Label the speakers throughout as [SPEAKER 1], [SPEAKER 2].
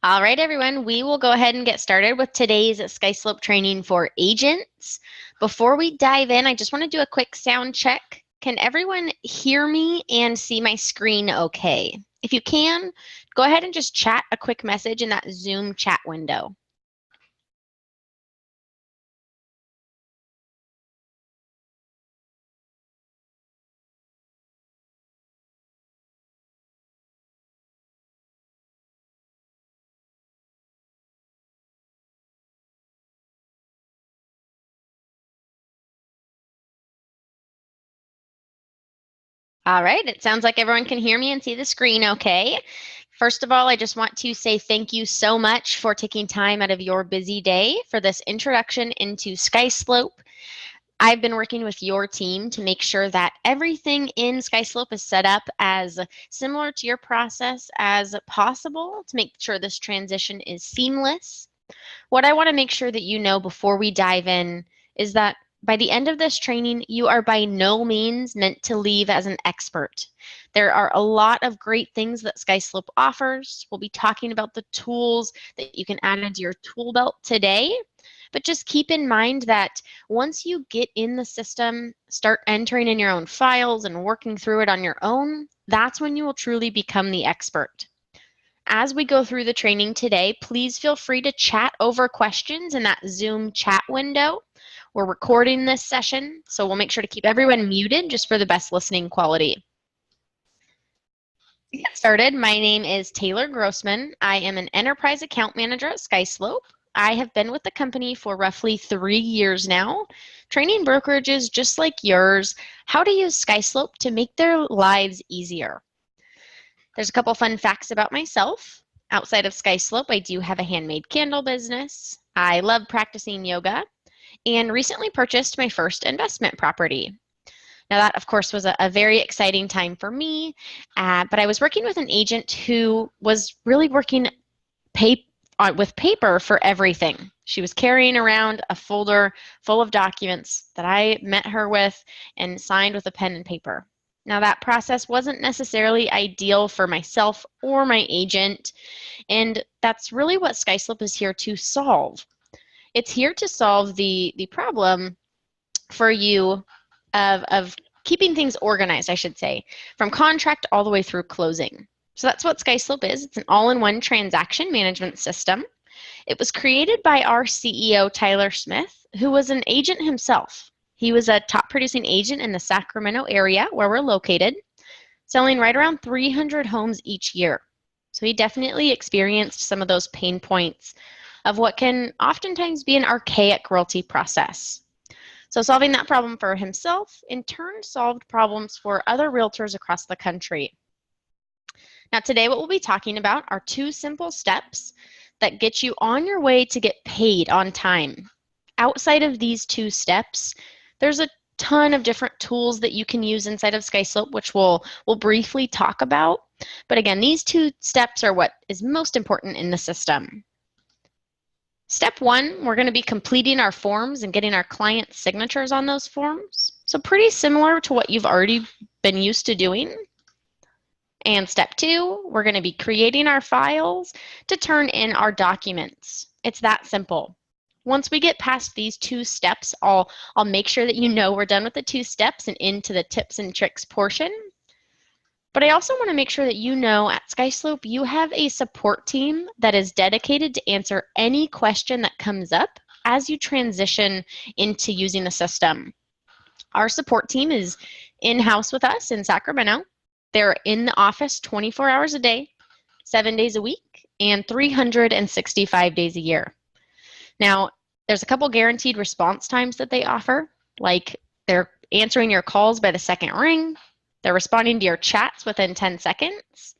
[SPEAKER 1] All right, everyone, we will go ahead and get started with today's SkySlope training for agents. Before we dive in, I just want to do a quick sound check. Can everyone hear me and see my screen okay? If you can, go ahead and just chat a quick message in that Zoom chat window. All right, it sounds like everyone can hear me and see the screen okay. First of all, I just want to say thank you so much for taking time out of your busy day for this introduction into SkySlope. I've been working with your team to make sure that everything in SkySlope is set up as similar to your process as possible to make sure this transition is seamless. What I want to make sure that you know before we dive in is that by the end of this training, you are by no means meant to leave as an expert. There are a lot of great things that SkySlope offers. We'll be talking about the tools that you can add into your tool belt today. But just keep in mind that once you get in the system, start entering in your own files and working through it on your own, that's when you will truly become the expert. As we go through the training today, please feel free to chat over questions in that Zoom chat window. We're recording this session, so we'll make sure to keep everyone muted just for the best listening quality. To get started, my name is Taylor Grossman. I am an enterprise account manager at SkySlope. I have been with the company for roughly 3 years now, training brokerages just like yours how to use SkySlope to make their lives easier. There's a couple fun facts about myself. Outside of SkySlope, I do have a handmade candle business. I love practicing yoga and recently purchased my first investment property. Now that, of course, was a very exciting time for me, but I was working with an agent who was really working with paper for everything. She was carrying around a folder full of documents that I met her with and signed with a pen and paper. Now that process wasn't necessarily ideal for myself or my agent, and that's really what SkySlope is here to solve. It's here to solve the problem for you of keeping things organized, I should say, from contract all the way through closing. So that's what SkySlope is. It's an all-in-one transaction management system. It was created by our CEO, Tyler Smith, who was an agent himself. He was a top producing agent in the Sacramento area where we're located, selling right around 300 homes each year. So he definitely experienced some of those pain points of what can oftentimes be an archaic realty process. So solving that problem for himself, in turn, solved problems for other realtors across the country. Now today what we'll be talking about are 2 simple steps that get you on your way to get paid on time. Outside of these 2 steps, there's a ton of different tools that you can use inside of SkySlope, which we'll briefly talk about. But again, these 2 steps are what is most important in the system. Step 1, we're going to be completing our forms and getting our client signatures on those forms. So pretty similar to what you've already been used to doing. And step 2, we're going to be creating our files to turn in our documents. It's that simple. Once we get past these 2 steps, I'll make sure that you know we're done with the 2 steps and into the tips and tricks portion. But I also want to make sure that you know at SkySlope you have a support team that is dedicated to answer any question that comes up as you transition into using the system. Our support team is in-house with us in Sacramento. They're in the office 24 hours a day, 7 days a week, and 365 days a year. Now, there's a couple guaranteed response times that they offer, like they're answering your calls by the second ring, they're responding to your chats within 10 seconds,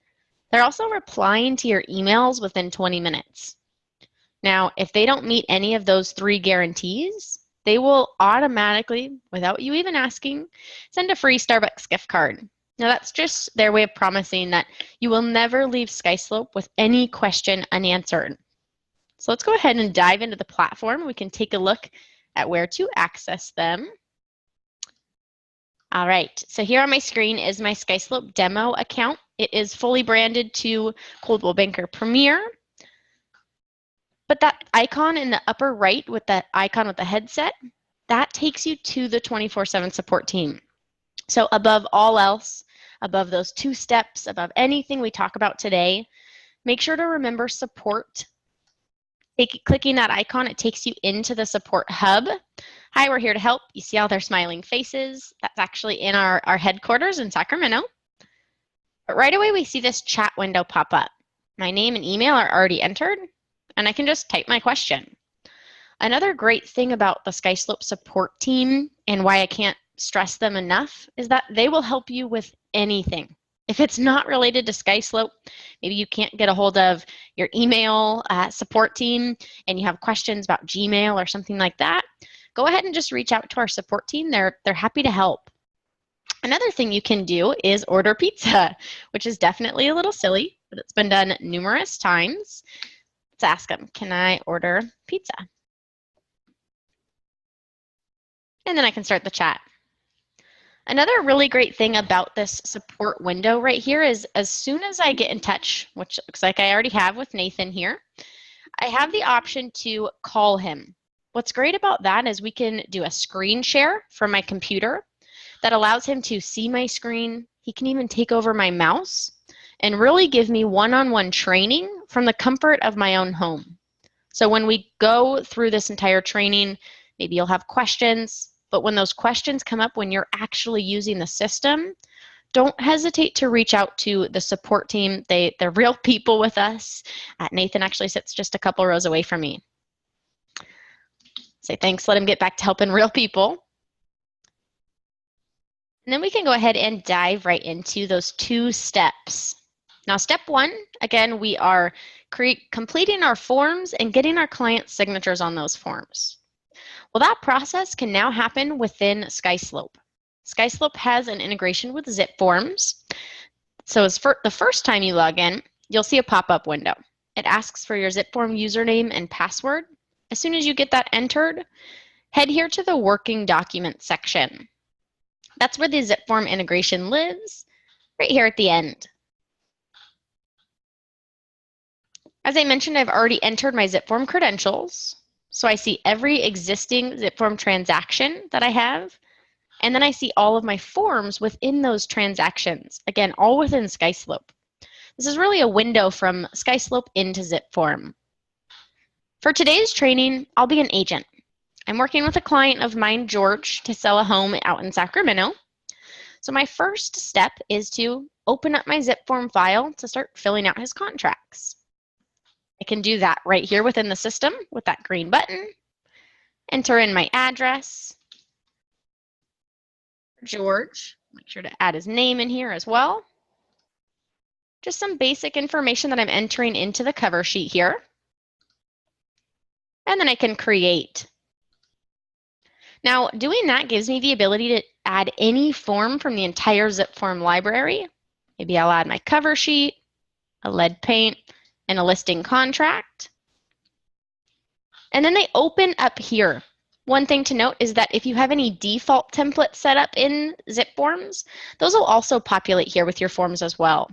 [SPEAKER 1] they're also replying to your emails within 20 minutes. Now, if they don't meet any of those 3 guarantees, they will automatically, without you even asking, send a free Starbucks gift card. Now that's just their way of promising that you will never leave SkySlope with any question unanswered. So let's go ahead and dive into the platform. We can take a look at where to access them. All right, so here on my screen is my SkySlope demo account. It is fully branded to Coldwell Banker Premier. But that icon in the upper right with that icon with the headset, that takes you to the 24/7 support team. So above all else, above those 2 steps, above anything we talk about today, make sure to remember support. Clicking that icon, it takes you into the support hub. Hi, we're here to help. You see all their smiling faces. That's actually in our headquarters in Sacramento. But right away, we see this chat window pop up. My name and email are already entered, and I can just type my question. Another great thing about the SkySlope support team and why I can't stress them enough is that they will help you with anything. If it's not related to SkySlope, maybe you can't get a hold of your email support team and you have questions about Gmail or something like that, go ahead and just reach out to our support team. They're happy to help. Another thing you can do is order pizza, which is definitely a little silly, but it's been done numerous times. Let's ask them, can I order pizza? And then I can start the chat. Another really great thing about this support window right here is as soon as I get in touch, which looks like I already have with Nathan here, I have the option to call him. What's great about that is we can do a screen share from my computer that allows him to see my screen. He can even take over my mouse and really give me one-on-one training from the comfort of my own home. So when we go through this entire training, maybe you'll have questions, but when those questions come up when you're actually using the system, don't hesitate to reach out to the support team. They're real people with us. Nathan actually sits just a couple rows away from me. Say thanks, let him get back to helping real people. And then we can go ahead and dive right into those 2 steps. Now, step 1, again, we are completing our forms and getting our client signatures on those forms. Well, that process can now happen within SkySlope. SkySlope has an integration with Zip Forms. So as for the first time you log in, you'll see a pop-up window. It asks for your Zip Form username and password. As soon as you get that entered, head here to the working document section. That's where the Zip Form integration lives, right here at the end. As I mentioned, I've already entered my Zip Form credentials. So I see every existing Zip Form transaction that I have, and then I see all of my forms within those transactions. Again, all within SkySlope. This is really a window from SkySlope into Zip Form. For today's training, I'll be an agent. I'm working with a client of mine, George, to sell a home out in Sacramento. So my first step is to open up my Zip Form file to start filling out his contracts. I can do that right here within the system with that green button. Enter in my address. George, make sure to add his name in here as well. Just some basic information that I'm entering into the cover sheet here. And then I can create. Now, doing that gives me the ability to add any form from the entire Zip Form library. Maybe I'll add my cover sheet, a lead paint, and a listing contract. And then they open up here. One thing to note is that if you have any default templates set up in Zip Forms, those will also populate here with your forms as well.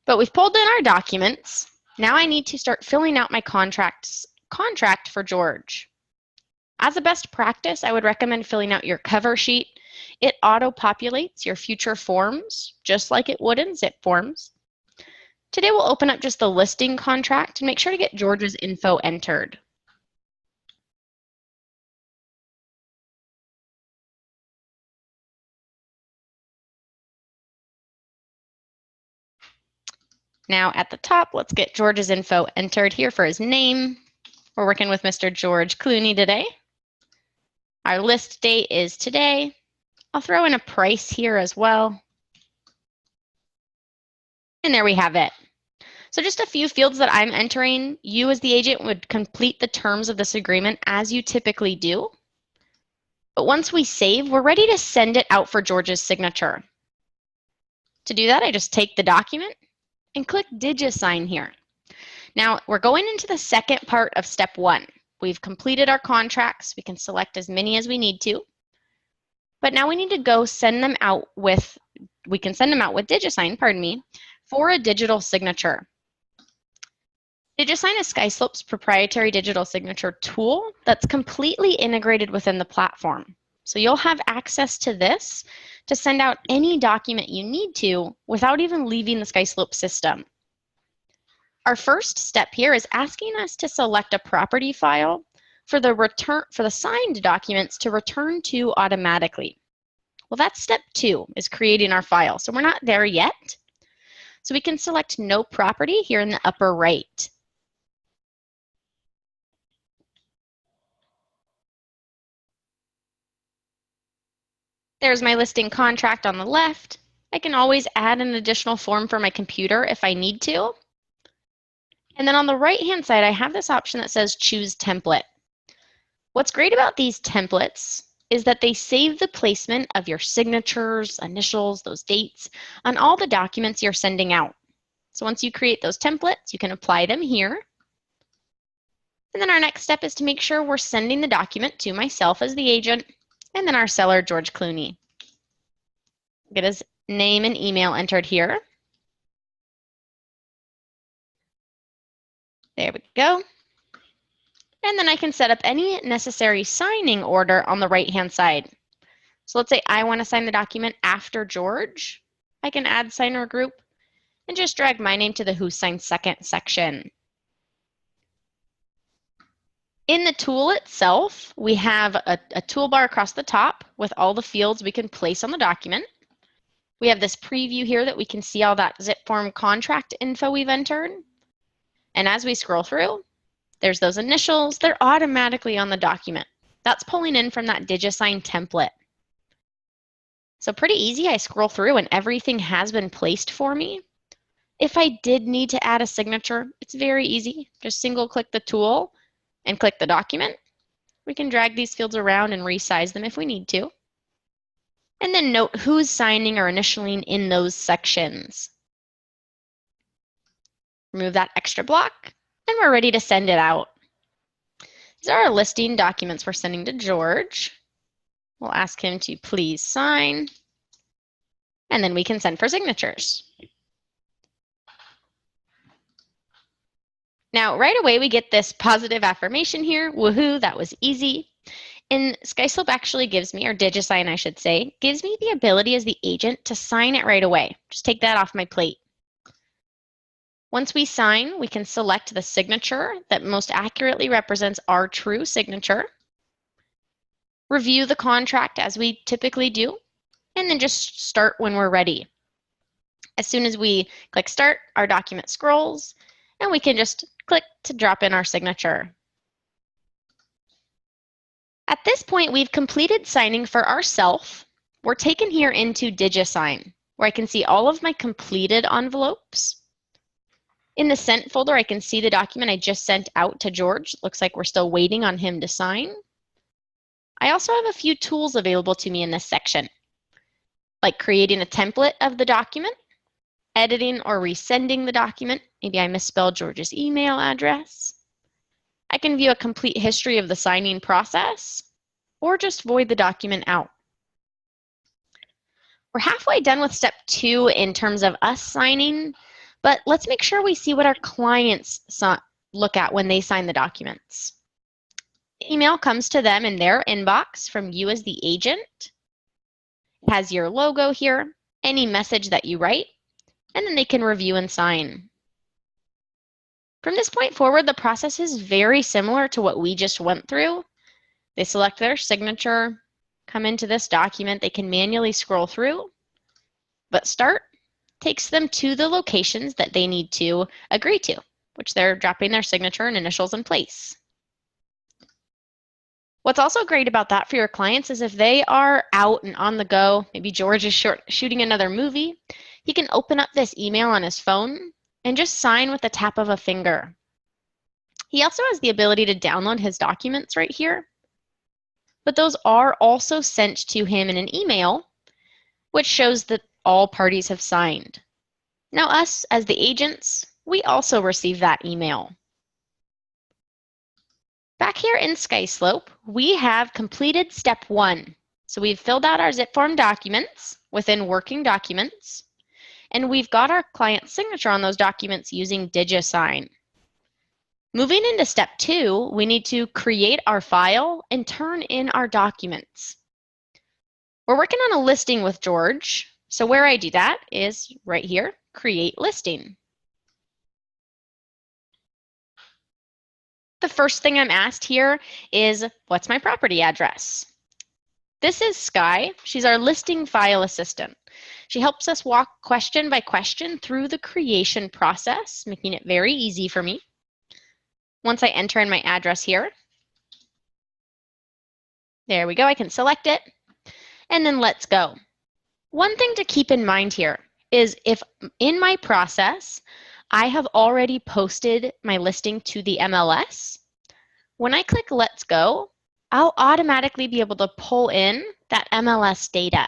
[SPEAKER 1] But we've pulled in our documents. Now I need to start filling out my contract for George. As a best practice, I would recommend filling out your cover sheet. It auto-populates your future forms, just like it would in Zip Forms. Today we'll open up just the listing contract and make sure to get George's info entered. Now at the top, let's get George's info entered here for his name. We're working with Mr. George Clooney today. Our list date is today. I'll throw in a price here as well. And there we have it. So just a few fields that I'm entering. You as the agent would complete the terms of this agreement as you typically do. But once we save, we're ready to send it out for George's signature. To do that, I just take the document and click DigiSign here. Now we're going into the second part of step 1. We've completed our contracts. We can select as many as we need to. But now we need to go send them out with, DigiSign, for a digital signature. DigiSign is SkySlope's proprietary digital signature tool that's completely integrated within the platform. So you'll have access to this to send out any document you need to without even leaving the SkySlope system. Our first step here is asking us to select a property file for the signed documents to return to automatically. Well, that's step 2, is creating our file. So we're not there yet. So we can select no property here in the upper right. There's my listing contract on the left. I can always add an additional form for my computer if I need to. And then on the right-hand side, I have this option that says choose template. What's great about these templates is that they save the placement of your signatures, initials, those dates on all the documents you're sending out. So once you create those templates, you can apply them here. And then our next step is to make sure we're sending the document to myself as the agent, and then our seller, George Clooney. Get his name and email entered here. There we go. And then I can set up any necessary signing order on the right-hand side. So let's say I want to sign the document after George. I can add signer group and just drag my name to the Who Signed Second section. In the tool itself, we have a toolbar across the top with all the fields we can place on the document. We have this preview here that we can see all that zip form contract info we've entered. And as we scroll through, there's those initials. They're automatically on the document. That's pulling in from that DigiSign template. So pretty easy. I scroll through and everything has been placed for me. If I did need to add a signature, it's very easy. Just single click the tool and click the document. We can drag these fields around and resize them if we need to. And then note who's signing or initialing in those sections. Remove that extra block. And we're ready to send it out. These are our listing documents we're sending to George. We'll ask him to please sign, and then we can send for signatures. Now, right away, we get this positive affirmation here. Woohoo, that was easy. And SkySlope actually gives me, or DigiSign, I should say, gives me the ability as the agent to sign it right away. Just take that off my plate. Once we sign, we can select the signature that most accurately represents our true signature, review the contract as we typically do, and then just start when we're ready. As soon as we click start, our document scrolls, and we can just click to drop in our signature. At this point, we've completed signing for ourselves. We're taken here into DigiSign, where I can see all of my completed envelopes. In the sent folder, I can see the document I just sent out to George. Looks like we're still waiting on him to sign. I also have a few tools available to me in this section, like creating a template of the document, editing or resending the document. Maybe I misspelled George's email address. I can view a complete history of the signing process, or just void the document out. We're halfway done with step 2 in terms of us signing. But let's make sure we see what our clients look at when they sign the documents. Email comes to them in their inbox from you as the agent. It has your logo here, any message that you write, and then they can review and sign. From this point forward, the process is very similar to what we just went through. They select their signature, come into this document, they can manually scroll through, but start takes them to the locations that they need to agree to, which they're dropping their signature and initials in place. What's also great about that for your clients is if they are out and on the go, maybe George is shooting another movie, he can open up this email on his phone and just sign with the tap of a finger. He also has the ability to download his documents right here, but those are also sent to him in an email, which shows that all parties have signed. Now us, as the agents, we also receive that email. Back here in SkySlope, we have completed step 1. So we've filled out our zip form documents within working documents, and we've got our client's signature on those documents using DigiSign. Moving into step 2, we need to create our file and turn in our documents. We're working on a listing with George, so where I do that is right here, create listing. The first thing I'm asked here is, what's my property address? This is Sky. She's our listing file assistant. She helps us walk question by question through the creation process, making it very easy for me. Once I enter in my address here, there we go, I can select it, and then let's go. One thing to keep in mind here is if in my process, I have already posted my listing to the MLS, when I click Let's Go, I'll automatically be able to pull in that MLS data.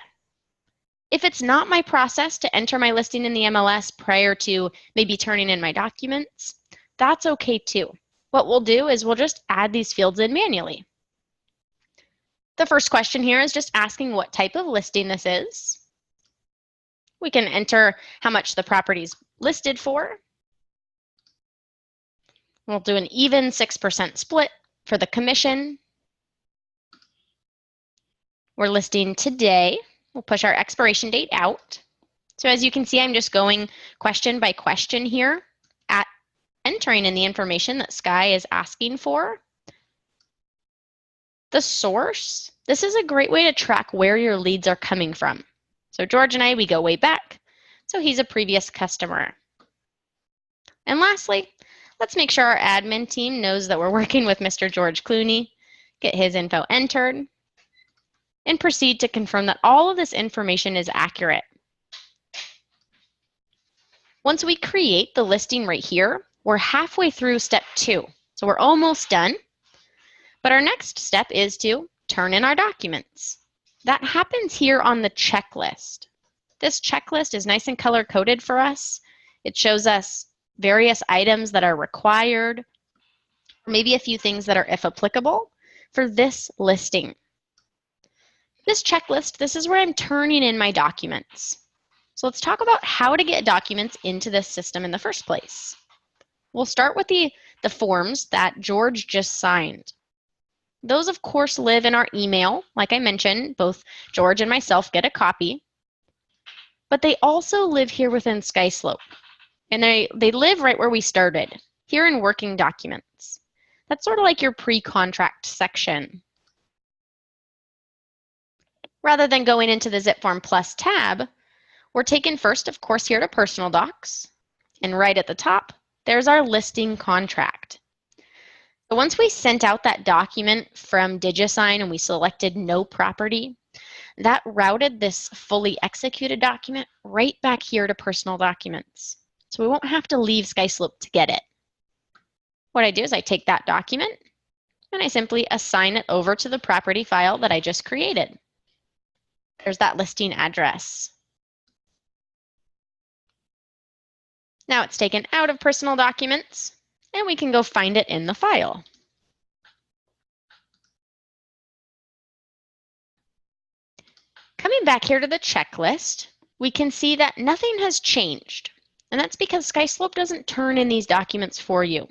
[SPEAKER 1] If it's not my process to enter my listing in the MLS prior to maybe turning in my documents, that's okay too. What we'll do is we'll just add these fields in manually. The first question here is just asking what type of listing this is. We can enter how much the property is listed for. We'll do an even 6% split for the commission. We're listing today. We'll push our expiration date out. So as you can see, I'm just going question by question here at entering in the information that Sky is asking for. The source, this is a great way to track where your leads are coming from. So George and I, we go way back. So he's a previous customer. And lastly, let's make sure our admin team knows that we're working with Mr. George Clooney, get his info entered, and proceed to confirm that all of this information is accurate. Once we create the listing right here, we're halfway through step 2. So we're almost done. But our next step is to turn in our documents. That happens here on the checklist. This checklist is nice and color-coded for us. It shows us various items that are required, maybe a few things that are, if applicable, for this listing. This checklist, this is where I'm turning in my documents. So let's talk about how to get documents into this system in the first place. We'll start with the forms that George just signed. Those, of course, live in our email. Like I mentioned, both George and myself get a copy. But they also live here within SkySlope. And they live right where we started, here in working documents. That's sort of like your pre-contract section. Rather than going into the Zip Form Plus tab, we're taken first, of course, here to Personal Docs. And right at the top, there's our listing contract. So once we sent out that document from DigiSign and we selected No Property, that routed this fully executed document right back here to Personal Documents. So we won't have to leave SkySlope to get it. What I do is I take that document and I simply assign it over to the property file that I just created. There's that listing address. Now it's taken out of Personal Documents and we can go find it in the file. Coming back here to the checklist, we can see that nothing has changed. And that's because SkySlope doesn't turn in these documents for you.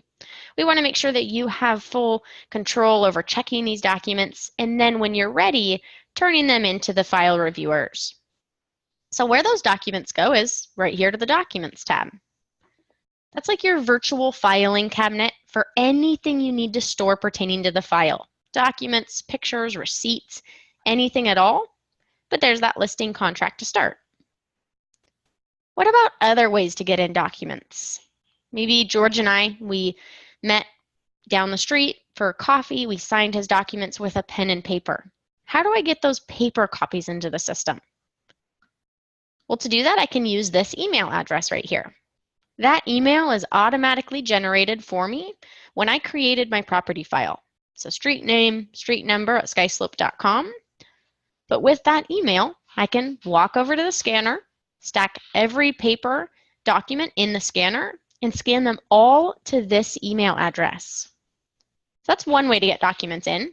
[SPEAKER 1] We want to make sure that you have full control over checking these documents, and then when you're ready, turning them into the file reviewers. So where those documents go is right here to the Documents tab. That's like your virtual filing cabinet for anything you need to store pertaining to the file. Documents, pictures, receipts, anything at all. But there's that listing contract to start. What about other ways to get in documents? Maybe George and I, we met down the street for coffee. We signed his documents with a pen and paper. How do I get those paper copies into the system? Well, to do that, I can use this email address right here. That email is automatically generated for me when I created my property file. So street name, street number at skyslope.com. But with that email, I can walk over to the scanner, stack every paper document in the scanner, and scan them all to this email address. So that's one way to get documents in.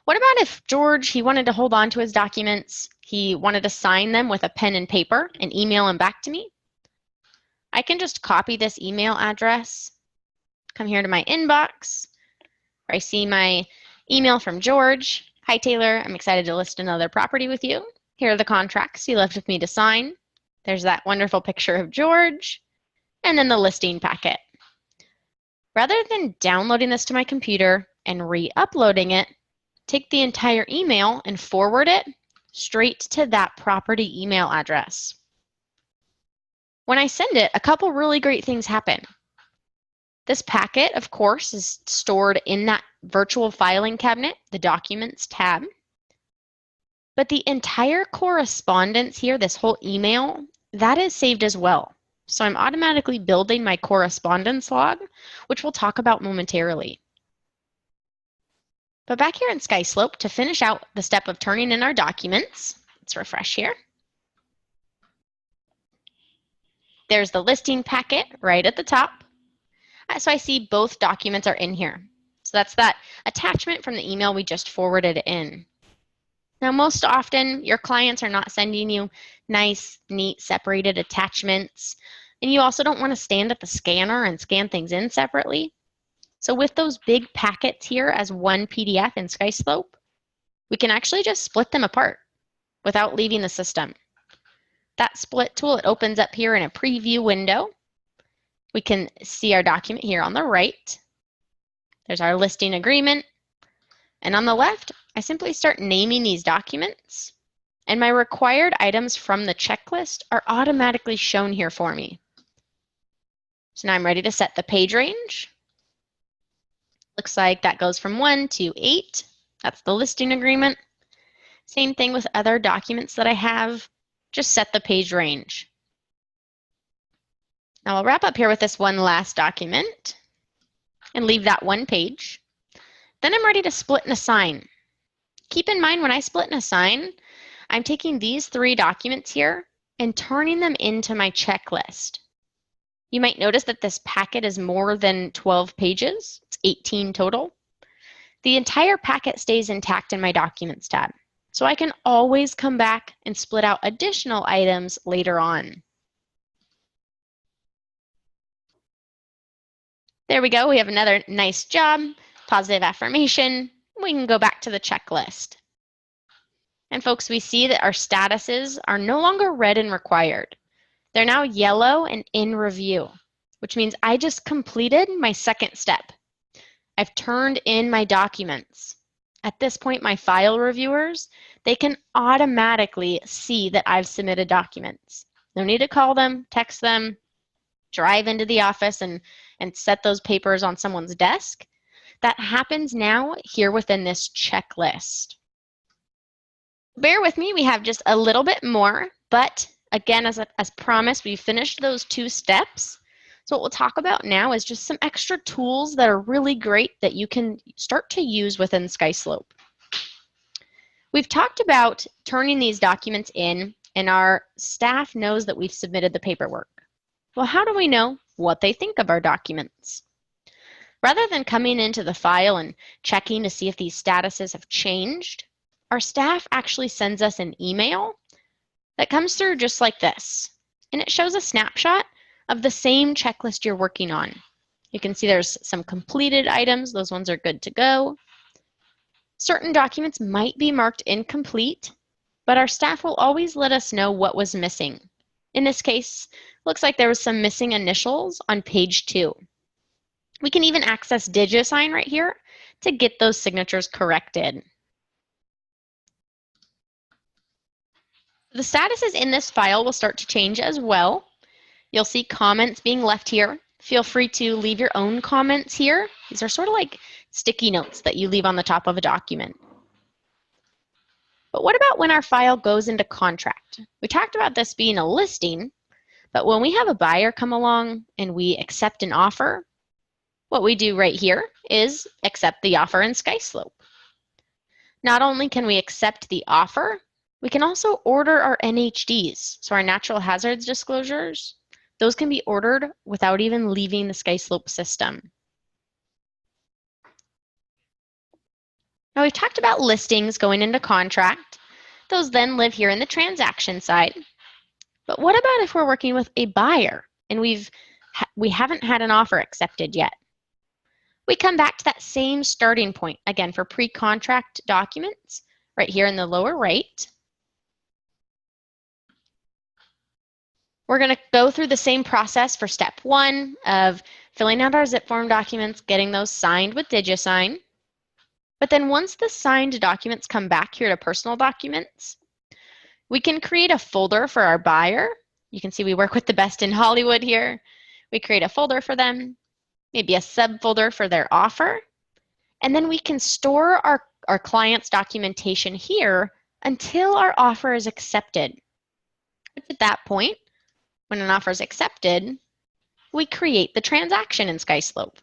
[SPEAKER 1] What about if George, he wanted to hold on to his documents, he wanted to sign them with a pen and paper and email them back to me? I can just copy this email address come here to my inbox, where I see my email from George. Hi, Taylor. I'm excited to list another property with you. Here are the contracts you left with me to sign. There's that wonderful picture of George, and then the listing packet. Rather than downloading this to my computer and re-uploading it, take the entire email and forward it straight to that property email address. When I send it, a couple really great things happen. This packet, of course, is stored in that virtual filing cabinet, the Documents tab. But the entire correspondence here, this whole email, that is saved as well. So I'm automatically building my correspondence log, which we'll talk about momentarily. But back here in SkySlope, to finish out the step of turning in our documents, let's refresh here. There's the listing packet right at the top. So I see both documents are in here. So that's that attachment from the email we just forwarded in. Now, most often, your clients are not sending you nice, neat, separated attachments. And you also don't want to stand at the scanner and scan things in separately. So with those big packets here as one PDF in SkySlope, we can actually just split them apart without leaving the system. That split tool, it opens up here in a preview window. We can see our document here on the right. There's our listing agreement. And on the left, I simply start naming these documents, and my required items from the checklist are automatically shown here for me. So now I'm ready to set the page range. Looks like that goes from 1 to 8. That's the listing agreement. Same thing with other documents that I have. Just set the page range. Now I'll wrap up here with this one last document and leave that one page. Then I'm ready to split and assign. Keep in mind when I split and assign, I'm taking these 3 documents here and turning them into my checklist. You might notice that this packet is more than 12 pages. It's 18 total. The entire packet stays intact in my Documents tab, so I can always come back and split out additional items later on. There we go. We have another nice job, positive affirmation. We can go back to the checklist. And folks, we see that our statuses are no longer red and required. They're now yellow and in review, which means I just completed my second step. I've turned in my documents. At this point, my file reviewers, they can automatically see that I've submitted documents. No need to call them, text them, drive into the office and set those papers on someone's desk. That happens now here within this checklist. Bear with me, we have just a little bit more, but again, as promised, we finished those 2 steps. So what we'll talk about now is just some extra tools that are really great that you can start to use within SkySlope. We've talked about turning these documents in, and our staff knows that we've submitted the paperwork. Well, how do we know what they think of our documents? Rather than coming into the file and checking to see if these statuses have changed, our staff actually sends us an email that comes through just like this. And it shows a snapshot of the same checklist you're working on. You can see there's some completed items. Those ones are good to go. Certain documents might be marked incomplete, but our staff will always let us know what was missing. In this case, looks like there was some missing initials on page 2. We can even access DigiSign right here to get those signatures corrected. The statuses in this file will start to change as well. You'll see comments being left here. Feel free to leave your own comments here. These are sort of like sticky notes that you leave on the top of a document. But what about when our file goes into contract? We talked about this being a listing, but when we have a buyer come along and we accept an offer, what we do right here is accept the offer in SkySlope. Not only can we accept the offer, we can also order our NHDs, so our natural hazards disclosures. Those can be ordered without even leaving the SkySlope system. Now we've talked about listings going into contract. Those then live here in the transaction side. But what about if we're working with a buyer and we haven't had an offer accepted yet? We come back to that same starting point, again, for pre-contract documents, right here in the lower right. We're going to go through the same process for step 1 of filling out our zip form documents, getting those signed with DigiSign. But then once the signed documents come back here to personal documents, we can create a folder for our buyer. You can see we work with the best in Hollywood here. We create a folder for them, maybe a subfolder for their offer, and then we can store our client's documentation here until our offer is accepted. At that point, when an offer is accepted, we create the transaction in SkySlope.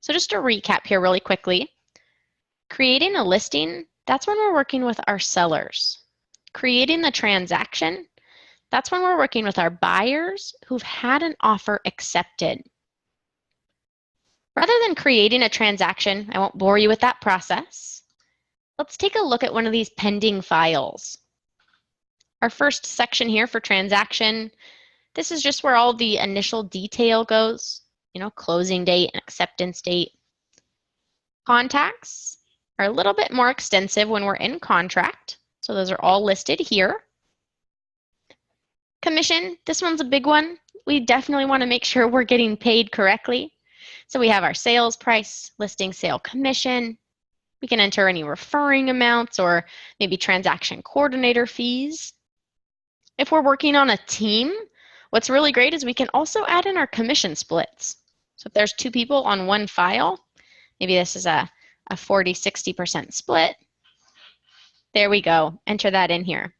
[SPEAKER 1] So just to recap here really quickly, creating a listing, that's when we're working with our sellers. Creating the transaction, that's when we're working with our buyers who've had an offer accepted. Rather than creating a transaction, I won't bore you with that process. Let's take a look at one of these pending files. Our first section here for transaction, this is just where all the initial detail goes, closing date and acceptance date. Contacts are a little bit more extensive when we're in contract, so those are all listed here. Commission, this one's a big one. We definitely want to make sure we're getting paid correctly. So we have our sales price, listing sale commission. We can enter any referring amounts or maybe transaction coordinator fees. If we're working on a team, what's really great is we can also add in our commission splits. So if there's 2 people on one file, maybe this is a 40-60% split. There we go. Enter that in here.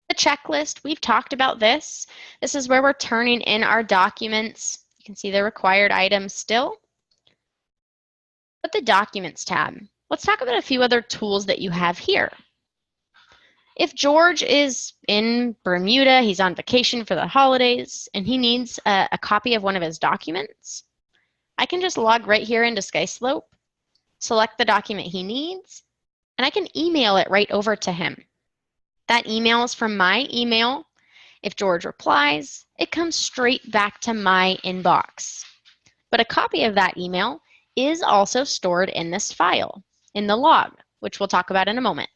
[SPEAKER 1] The checklist, we've talked about this. This is where we're turning in our documents. You can see the required items still. But the Documents tab, let's talk about a few other tools that you have here. If George is in Bermuda, he's on vacation for the holidays, and he needs a copy of one of his documents, I can just log right here into SkySlope, select the document he needs, and I can email it right over to him. That email is from my email. If George replies, it comes straight back to my inbox. But a copy of that email is also stored in this file, in the log, which we'll talk about in a moment.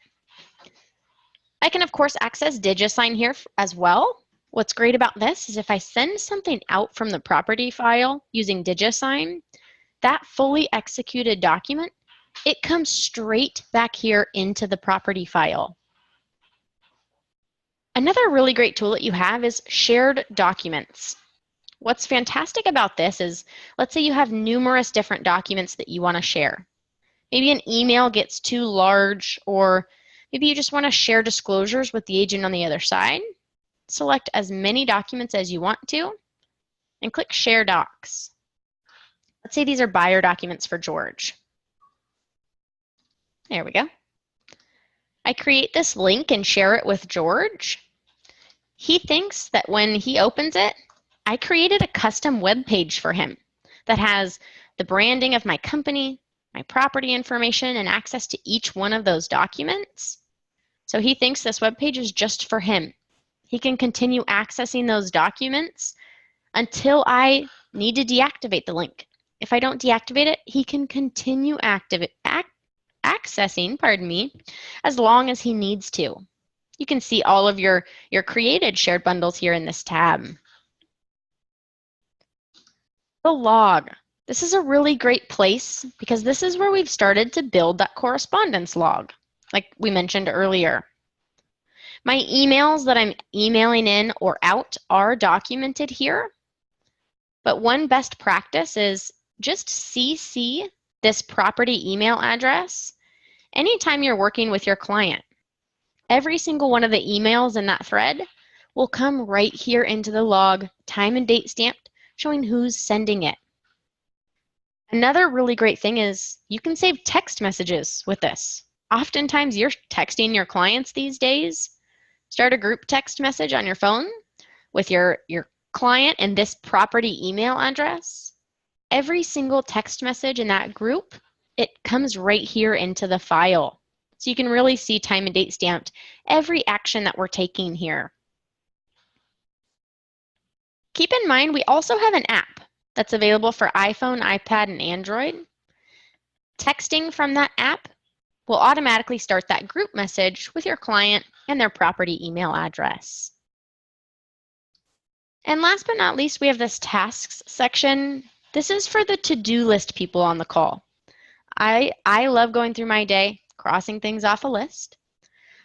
[SPEAKER 1] I can, of course, access DigiSign here as well. What's great about this is if I send something out from the property file using DigiSign, that fully executed document, it comes straight back here into the property file. Another really great tool that you have is shared documents. What's fantastic about this is, let's say you have numerous different documents that you want to share. Maybe an email gets too large, or maybe you just want to share disclosures with the agent on the other side. Select as many documents as you want to and click Share Docs. Let's say these are buyer documents for George. There we go. I create this link and share it with George. He thinks that when he opens it, I created a custom web page for him that has the branding of my company, my property information, and access to each one of those documents. So he thinks this web page is just for him. He can continue accessing those documents until I need to deactivate the link. If I don't deactivate it, he can continue accessing, as long as he needs to. You can see all of your created shared bundles here in this tab. The log. This is a really great place because this is where we've started to build that correspondence log, like we mentioned earlier. My emails that I'm emailing in or out are documented here, but one best practice is just CC this property email address anytime you're working with your client. Every single one of the emails in that thread will come right here into the log, time and date stamped, showing who's sending it. Another really great thing is you can save text messages with this. Oftentimes you're texting your clients these days. Start a group text message on your phone with your client and this property email address. Every single text message in that group, it comes right here into the file. So you can really see time and date stamped every action that we're taking here. Keep in mind, we also have an app. that's available for iPhone, iPad, and Android. Texting from that app will automatically start that group message with your client and their property email address. And last but not least, we have this tasks section. This is for the to-do list people on the call. I love going through my day, crossing things off a list.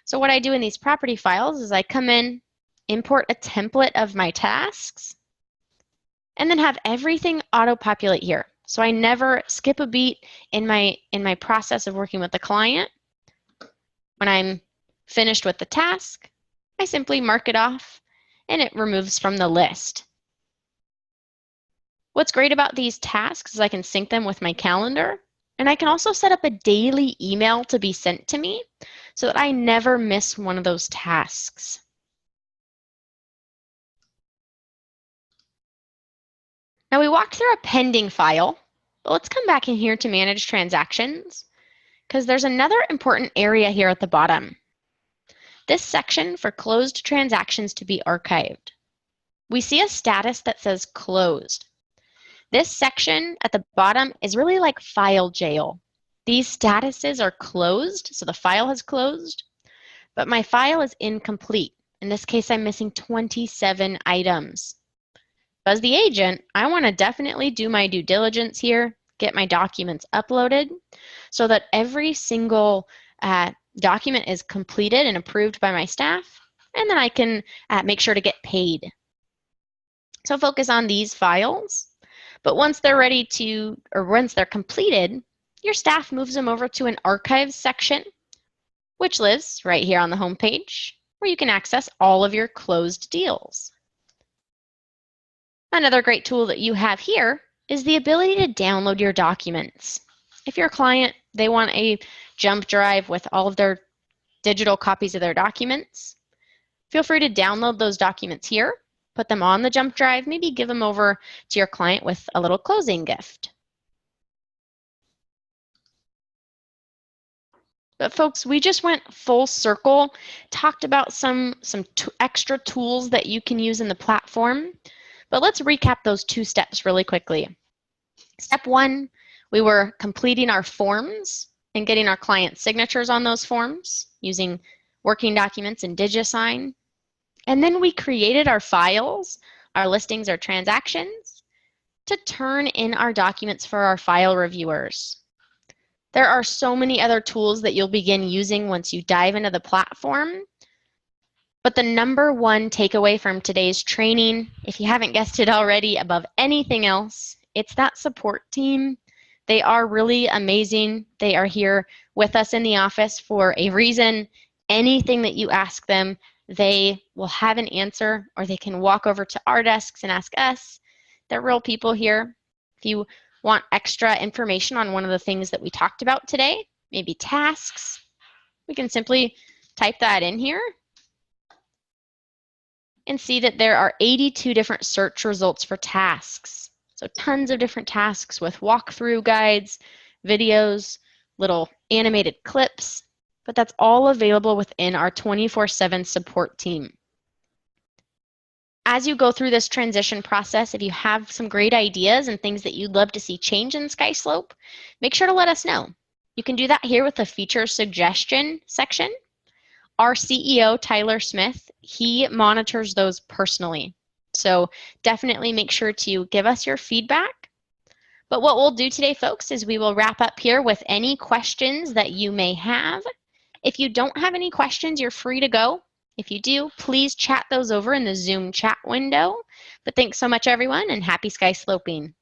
[SPEAKER 1] So what I do in these property files is I come in, import a template of my tasks, and then have everything auto-populate here. So I never skip a beat in my process of working with the client. When I'm finished with the task, I simply mark it off and it removes from the list. What's great about these tasks is I can sync them with my calendar, and I can also set up a daily email to be sent to me so that I never miss one of those tasks. Now we walked through a pending file, but let's come back in here to manage transactions because there's another important area here at the bottom. This section for closed transactions to be archived. We see a status that says closed. This section at the bottom is really like file jail. These statuses are closed, so the file has closed, but my file is incomplete. In this case, I'm missing 27 items. As the agent, I want to definitely do my due diligence here, get my documents uploaded so that every single document is completed and approved by my staff, and then I can make sure to get paid. So focus on these files, but once they're ready to, or once they're completed, your staff moves them over to an archives section, which lives right here on the home page, where you can access all of your closed deals. Another great tool that you have here is the ability to download your documents. If your client, they want a jump drive with all of their digital copies of their documents, feel free to download those documents here, put them on the jump drive, maybe give them over to your client with a little closing gift. But folks, we just went full circle, talked about some extra tools that you can use in the platform, but let's recap those 2 steps really quickly. Step 1, we were completing our forms and getting our client signatures on those forms using working documents and DigiSign. And then we created our files, our listings, our transactions, to turn in our documents for our file reviewers. There are so many other tools that you'll begin using once you dive into the platform. But the number one takeaway from today's training, if you haven't guessed it already, above anything else, it's that support team. They are really amazing. They are here with us in the office for a reason. Anything that you ask them, they will have an answer, or they can walk over to our desks and ask us. They're real people here. If you want extra information on one of the things that we talked about today, maybe tasks, we can simply type that in here and see that there are 82 different search results for tasks. So tons of different tasks with walkthrough guides, videos, little animated clips, but that's all available within our 24/7 support team. As you go through this transition process, if you have some great ideas and things that you'd love to see change in SkySlope, make sure to let us know. You can do that here with the feature suggestion section. Our CEO, Tyler Smith, he monitors those personally. So definitely make sure to give us your feedback. But what we'll do today, folks, is we will wrap up here with any questions that you may have. If you don't have any questions, you're free to go. If you do, please chat those over in the Zoom chat window. But thanks so much, everyone, and happy sky sloping.